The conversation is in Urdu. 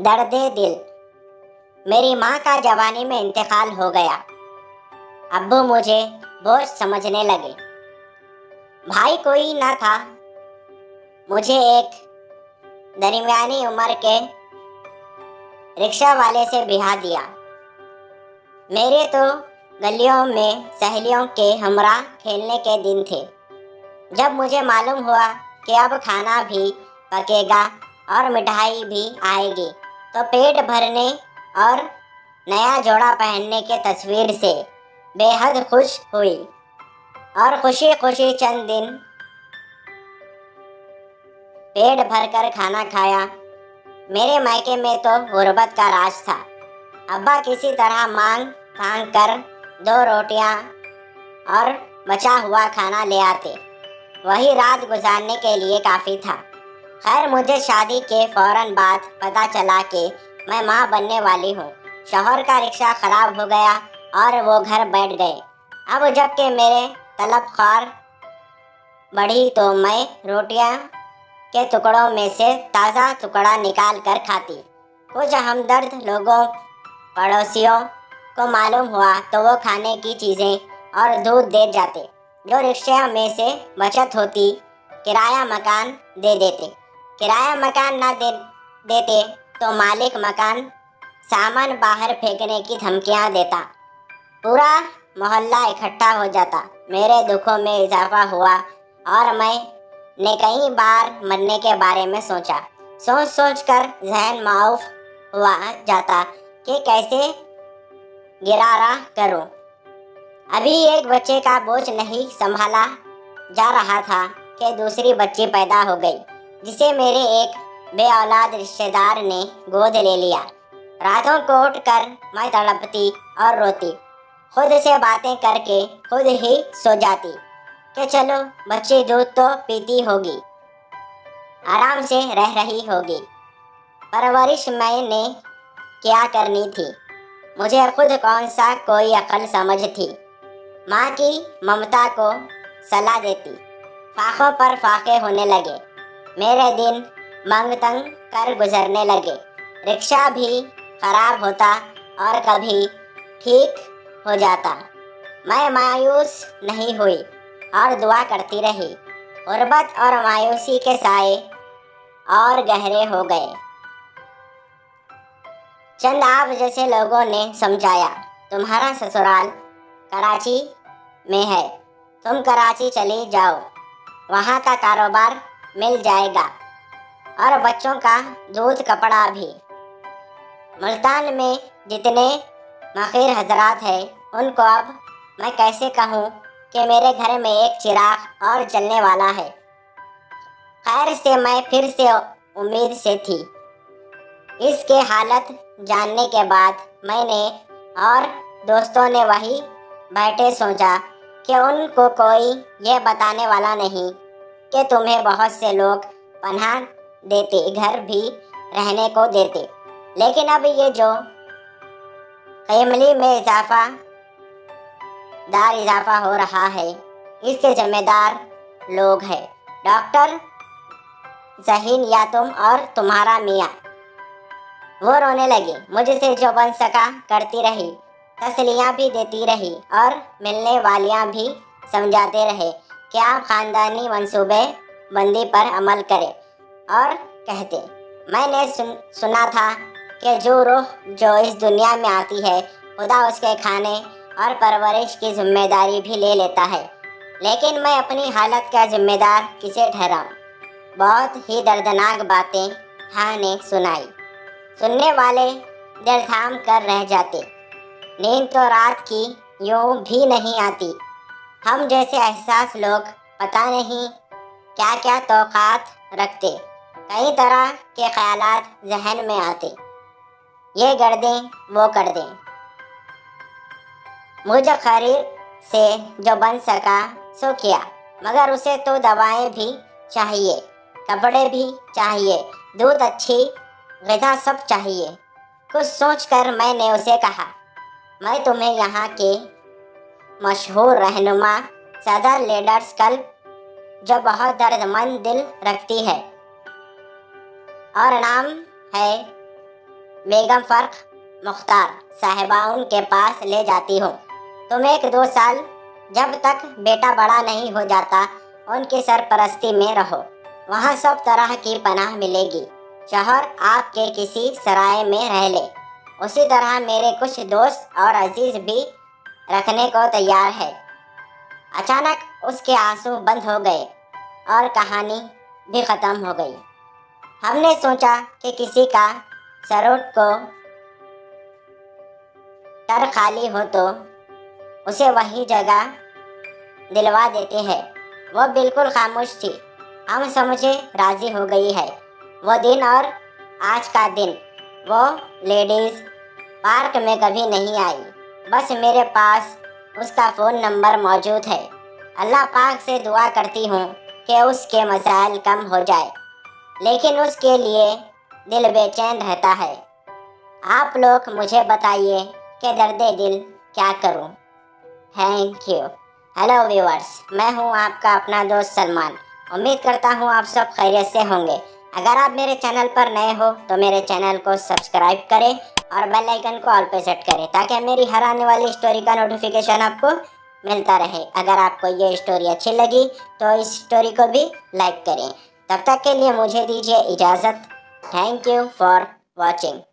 درد دل۔ میری ماں کا جوانی میں انتقال ہو گیا۔ ابو مجھے بوجھ سمجھنے لگے۔ بھائی کوئی نہ تھا۔ مجھے ایک درمیانی عمر کے رکشہ والے سے بیاہ دیا۔ میرے تو گلیوں میں سہیلیوں کے ہمراہ کھیلنے کے دن تھے۔ جب مجھے معلوم ہوا کہ اب کھانا بھی پکے گا اور مٹھائی بھی آئے گی تو پیٹ بھرنے اور نیا جوڑا پہننے کے تصویر سے بے حد خوش ہوئی اور خوشی خوشی چند دن پیٹ بھر کر کھانا کھایا۔ میرے مائکے میں تو غربت کا راج تھا۔ ابا کسی طرح مانگ تھانگ کر 2 روٹیاں اور بچا ہوا کھانا لے آتے۔ وہی رات گزارنے کے لیے کافی تھا۔ خیر مجھے شادی کے فوراً بعد پتہ چلا کہ میں ماں بننے والی ہوں۔ شوہر کا رکشہ خراب ہو گیا اور وہ گھر بیٹھ گئے۔ اب جب کہ میرے طلب خواہ بڑھی تو میں روٹیاں کے ٹکڑوں میں سے تازہ ٹکڑا نکال کر کھاتی۔ کچھ ہمدرد لوگوں پڑوسیوں کو معلوم ہوا تو وہ کھانے کی چیزیں اور دودھ دے جاتے۔ جو رکشے میں سے بچت ہوتی کرایہ مکان دے دیتے۔ کرایہ مکان نہ دیتے تو مالک مکان سامان باہر پھینکنے کی دھمکیاں دیتا۔ پورا محلہ اکٹھا ہو جاتا۔ میرے دکھوں میں اضافہ ہوا اور میں نے کئی بار مرنے کے بارے میں سوچا۔ سوچ سوچ کر ذہن معاف ہوا جاتا کہ کیسے گزارا کروں۔ ابھی ایک بچے کا بوجھ نہیں سنبھالا جا رہا تھا کہ دوسری بچی پیدا ہو گئی جسے میرے ایک بے اولاد رشتہ دار نے گود لے لیا۔ راتوں کو اٹھ کر میں تڑپتی اور روتی، خود سے باتیں کر کے خود ہی سو جاتی کہ چلو بچی دودھ تو پیتی ہوگی، آرام سے رہ رہی ہوگی۔ پرورش میں نے کیا کرنی تھی؟ مجھے خود کون سا کوئی عقل سمجھ تھی؟ ماں کی ممتا کو صلا دیتی۔ فاقوں پر فاقے ہونے لگے۔ میرے دن منگ تنگ کر گزرنے لگے۔ رکشہ بھی خراب ہوتا اور کبھی ٹھیک ہو جاتا۔ میں مایوس نہیں ہوئی اور دعا کرتی رہی۔ غربت اور مایوسی کے سائے اور گہرے ہو گئے۔ چند آپ جیسے لوگوں نے سمجھایا، تمہارا سسرال کراچی میں ہے، تم کراچی چلی جاؤ، وہاں کا کاروبار مل جائے گا اور بچوں کا دودھ کپڑا بھی۔ ملتان میں جتنے مخیر حضرات ہیں ان کو اب میں کیسے کہوں کہ میرے گھر میں ایک چراغ اور جلنے والا ہے۔ خیر سے میں پھر سے امید سے تھی۔ اس کے حالت جاننے کے بعد میں نے اور دوستوں نے وہیں بیٹھے سوچا کہ ان کو کوئی یہ بتانے والا نہیں کہ تمہیں بہت سے لوگ پناہ دیتے، گھر بھی رہنے کو دیتے، لیکن اب یہ جو قیمتی میں اضافہ ہو رہا ہے اس کے ذمہ دار لوگ ہیں، ڈاکٹر ذہین یا تم اور تمہارا میاں۔ وہ رونے لگی، مجھ سے جو بن سکا کرتی رہی، تسلیاں بھی دیتی رہی اور ملنے والیاں بھی سمجھاتے رہے کہ آپ خاندانی منصوبے بندی پر عمل کریں، اور کہتے، میں نے سنا تھا کہ جو روح جو اس دنیا میں آتی ہے خدا اس کے کھانے اور پرورش کی ذمہ داری بھی لے لیتا ہے، لیکن میں اپنی حالت کا ذمہ دار کسے ٹھہراؤں؟ بہت ہی دردناک باتیں ہاں نے سنائی۔ سننے والے دل تھام کر رہ جاتے۔ نیند تو رات کی یوں بھی نہیں آتی۔ ہم جیسے احساس لوگ پتہ نہیں کیا کیا توقعات رکھتے، کئی طرح کے خیالات ذہن میں آتے، یہ کر دیں وہ کر دیں۔ مجھ خریر سے جو بن سکا سو کیا، مگر اسے تو دوائیں بھی چاہیے، کپڑے بھی چاہیے، دودھ، اچھی غذا سب چاہیے۔ کچھ سوچ کر میں نے اسے کہا، میں تمہیں یہاں کے مشہور رہنما صدر لیڈرز کلب جو بہت دردمند دل رکھتی ہے اور نام ہے بیگم فرق مختار صاحبہ ان کے پاس لے جاتی ہوں۔ تم 1-2 سال جب تک بیٹا بڑا نہیں ہو جاتا ان کی سرپرستی میں رہو، وہاں سب طرح کی پناہ ملے گی۔ شوہر آپ کے کسی سرائے میں رہ لے، اسی طرح میرے کچھ دوست اور عزیز بھی رکھنے کو تیار ہے۔ اچانک اس کے آنسو بند ہو گئے اور کہانی بھی ختم ہو گئی۔ ہم نے سوچا کہ کسی کا سروٹ کو ٹر خالی ہو تو اسے وہی جگہ دلوا دیتے ہیں۔ وہ بالکل خاموش تھی، ہم سمجھے راضی ہو گئی ہے۔ وہ دن اور آج کا دن وہ لیڈیز پارک میں کبھی نہیں آئی، بس میرے پاس اس کا فون نمبر موجود ہے۔ اللہ پاک سے دعا کرتی ہوں کہ اس کے مسائل کم ہو جائے، لیکن اس کے لیے دل بے چین رہتا ہے۔ آپ لوگ مجھے بتائیے کہ درد دل کیا کروں۔ Thank you. ہیلو ویورز، میں ہوں آپ کا اپنا دوست سلمان۔ امید کرتا ہوں آپ سب خیریت سے ہوں گے۔ اگر آپ میرے چینل پر نئے ہو تو میرے چینل کو سبسکرائب کریں اور بیل آئیکن کو آل پہ سیٹ کریں تاکہ میری ہر آنے والی اسٹوری کا نوٹیفیکیشن آپ کو ملتا رہے۔ اگر آپ کو یہ اسٹوری اچھی لگی تو اس اسٹوری کو بھی لائک کریں۔ تب تک کے لیے مجھے دیجیے اجازت۔ Thank you for watching.